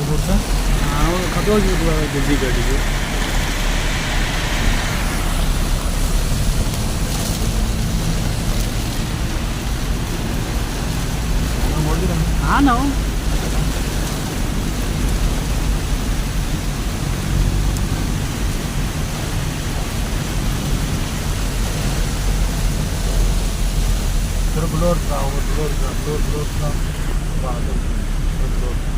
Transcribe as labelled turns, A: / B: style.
A: ಅವನು ಕದೋಗಿರುವ ಗೆಜ್ಜಿ ಗಾಡಿಗೆ ನಾವು
B: Blur, blur, blur, blur, blur, blur, blur, blur, blur, blur, blur, blur, blur,